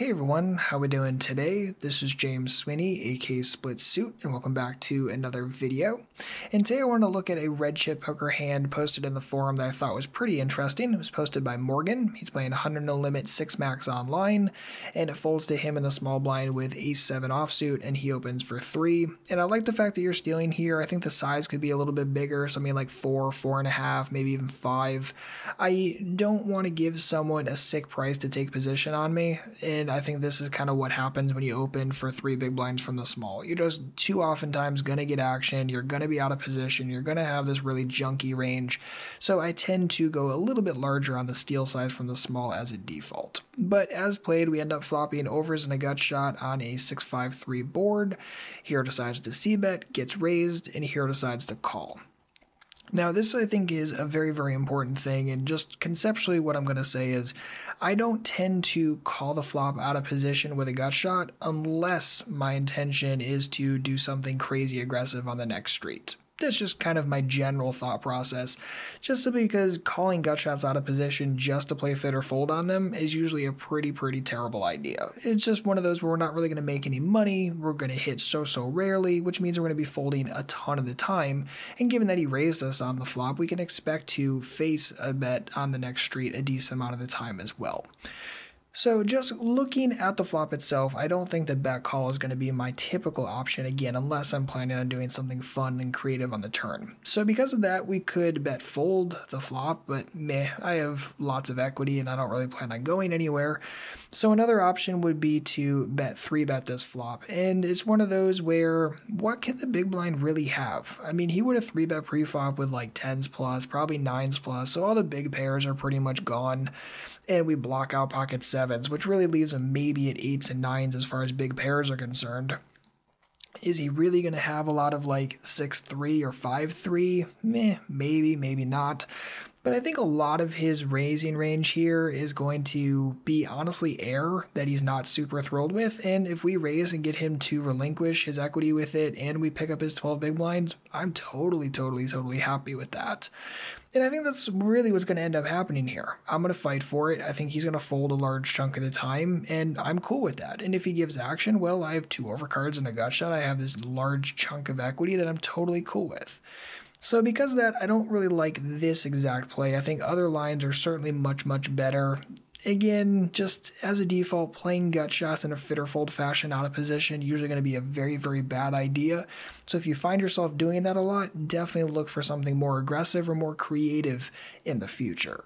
Hey everyone, how we doing today? This is James Sweeney, aka SplitSuit, and welcome back to another video. And today I want to look at a red chip poker hand posted in the forum that I thought was pretty interesting. It was posted by Morgan. He's playing 100 no limit 6 max online, and it folds to him in the small blind with ace-7 offsuit, and he opens for 3. And I like the fact that you're stealing here. I think the size could be a little bit bigger, something like 4, 4.5, maybe even 5. I don't want to give someone a sick price to take position on me, and I think this is kind of what happens when you open for 3 big blinds from the small. You're just too oftentimes going to get action, you're going to be out of position, you're going to have this really junky range, so I tend to go a little bit larger on the steal size from the small as a default. But as played, we end up flopping overs in a gut shot on a 6-5-3 board. Hero decides to c-bet, gets raised, and Hero decides to call. Now, this I think is a very, very important thing, and just conceptually what I'm going to say is I don't tend to call the flop out of position with a gut shot unless my intention is to do something crazy aggressive on the next street. That's just kind of my general thought process, just simply because calling gut shots out of position just to play fit or fold on them is usually a pretty terrible idea. It's just one of those where we're not really going to make any money, we're going to hit so rarely, which means we're going to be folding a ton of the time, and given that he raised us on the flop, we can expect to face a bet on the next street a decent amount of the time as well. So just looking at the flop itself, I don't think that bet call is going to be my typical option again, unless I'm planning on doing something fun and creative on the turn. So because of that, we could bet fold the flop, but meh, I have lots of equity and I don't really plan on going anywhere. So another option would be to bet 3-bet this flop, and it's one of those where what can the big blind really have? I mean, he would have 3-bet pre-flop with like 10s plus, probably 9s plus, so all the big pairs are pretty much gone. And we block out pocket 7s, which really leaves him maybe at 8s and 9s as far as big pairs are concerned. Is he really going to have a lot of like 6-3 or 5-3? Meh, maybe not. But I think a lot of his raising range here is going to be honestly air that he's not super thrilled with, and if we raise and get him to relinquish his equity with it and we pick up his 12 big blinds, I'm totally happy with that. And I think that's really what's going to end up happening here. I'm going to fight for it. I think he's going to fold a large chunk of the time, and I'm cool with that. And if he gives action, well, I have 2 overcards and a gut shot. I have this large chunk of equity that I'm totally cool with. So because of that, I don't really like this exact play. I think other lines are certainly much better. Again, just as a default, playing gut shots in a fit or fold fashion out of position usually going to be a very bad idea. So if you find yourself doing that a lot, definitely look for something more aggressive or more creative in the future.